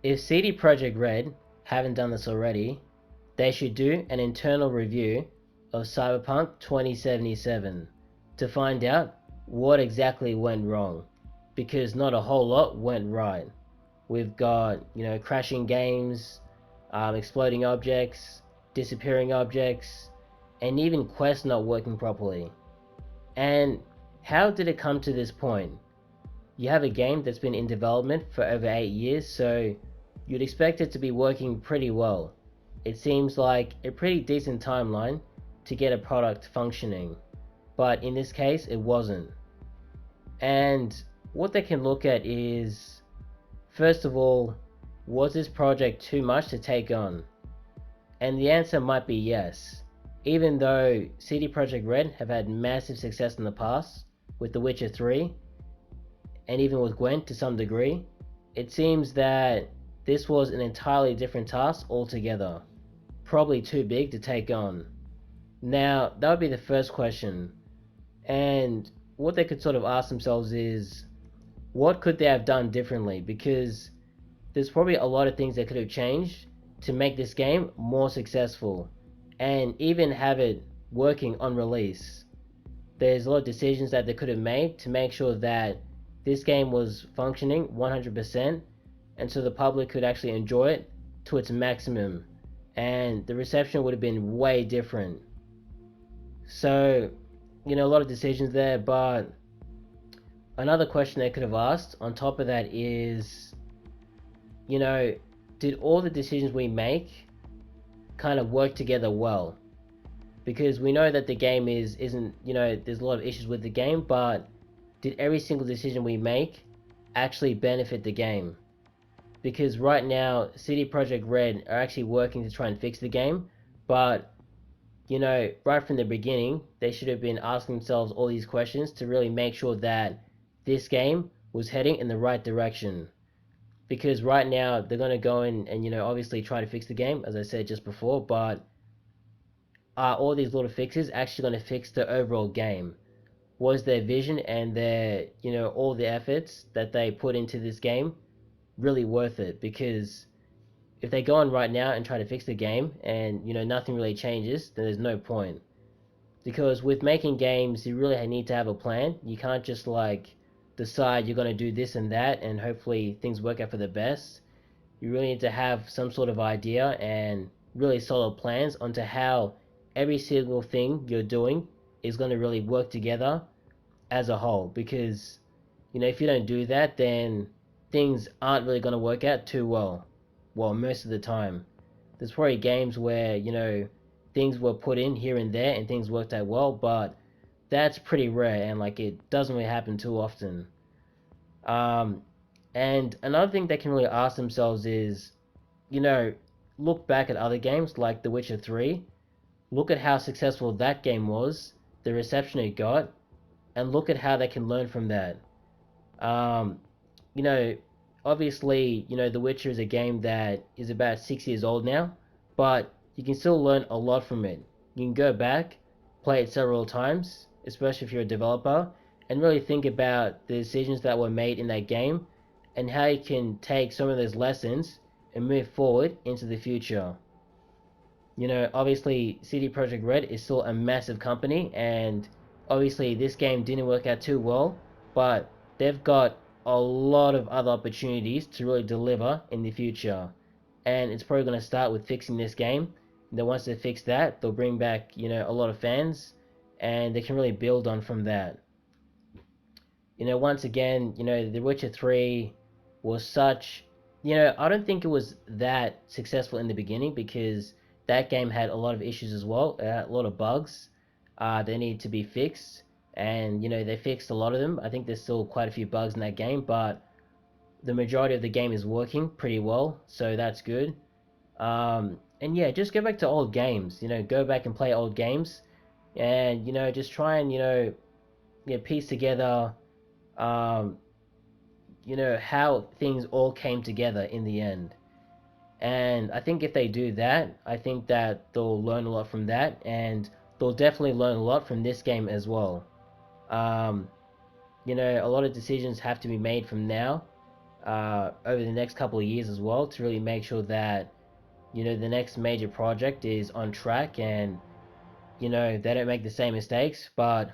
If CD Projekt Red haven't done this already, they should do an internal review of Cyberpunk 2077 to find out what exactly went wrong, because not a whole lot went right. We've got, crashing games, exploding objects, disappearing objects, and even quests not working properly. And how did it come to this point? You have a game that's been in development for over 8 years, so you'd expect it to be working pretty well. It seems like a pretty decent timeline to get a product functioning, but in this case it wasn't. And what they can look at is, first of all, was this project too much to take on? And the answer might be yes. Even though CD Projekt Red have had massive success in the past with The Witcher 3, and even with Gwent to some degree, it seems that this was an entirely different task altogether. Probably too big to take on. Now, that would be the first question. And what they could sort of ask themselves is, what could they have done differently? Because there's probably a lot of things they could have changed to make this game more successful and even have it working on release. There's a lot of decisions that they could have made to make sure that this game was functioning 100% and so the public could actually enjoy it to its maximum, and the reception would have been way different. So, a lot of decisions there, but another question they could have asked on top of that is, did all the decisions we make kind of work together well? Because we know that the game isn't, there's a lot of issues with the game, but did every single decision we make actually benefit the game? Because right now, CD Projekt Red are actually working to try and fix the game, but, right from the beginning, they should have been asking themselves all these questions to really make sure that this game was heading in the right direction. Because right now, they're going to go in and, obviously try to fix the game, as I said just before, but are all these little fixes actually going to fix the overall game? Was their vision and their, all the efforts that they put into this game really worth it? Because if they go on right now and try to fix the game and, nothing really changes, then there's no point. Because with making games, you really need to have a plan. You can't just decide you're going to do this and that and hopefully things work out for the best. You really need to have some sort of idea and really solid plans onto how every single thing you're doing is going to really work together as a whole. Because, if you don't do that, then things aren't really going to work out too well. Well, most of the time. There's probably games where, things were put in here and there and things worked out well, but that's pretty rare and it doesn't really happen too often. And another thing they can really ask themselves is, look back at other games like The Witcher 3, look at how successful that game was, the reception it got, and look at how they can learn from that. Um, you know, Obviously, The Witcher is a game that is about 6 years old now, but you can still learn a lot from it. You can go back, play it several times, especially if you're a developer, and really think about the decisions that were made in that game and how you can take some of those lessons and move forward into the future. Obviously, CD Projekt Red is still a massive company, and obviously, this game didn't work out too well, but they've got a lot of other opportunities to really deliver in the future. And it's probably going to start with fixing this game. And then once they fix that, they'll bring back, a lot of fans, and they can really build on from that. Once again, The Witcher 3 was such, I don't think it was that successful in the beginning because that game had a lot of issues as well. It had a lot of bugs. They need to be fixed, and they fixed a lot of them. I think there's still quite a few bugs in that game, but the majority of the game is working pretty well, so that's good. And yeah, just go back to old games. Go back and play old games, and just try and piece together, um, how things all came together in the end. And I think if they do that, I think that they'll learn a lot from that, and they'll definitely learn a lot from this game as well. A lot of decisions have to be made from now, over the next couple of years as well, to really make sure that the next major project is on track, and they don't make the same mistakes. But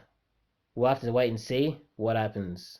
we'll have to wait and see what happens.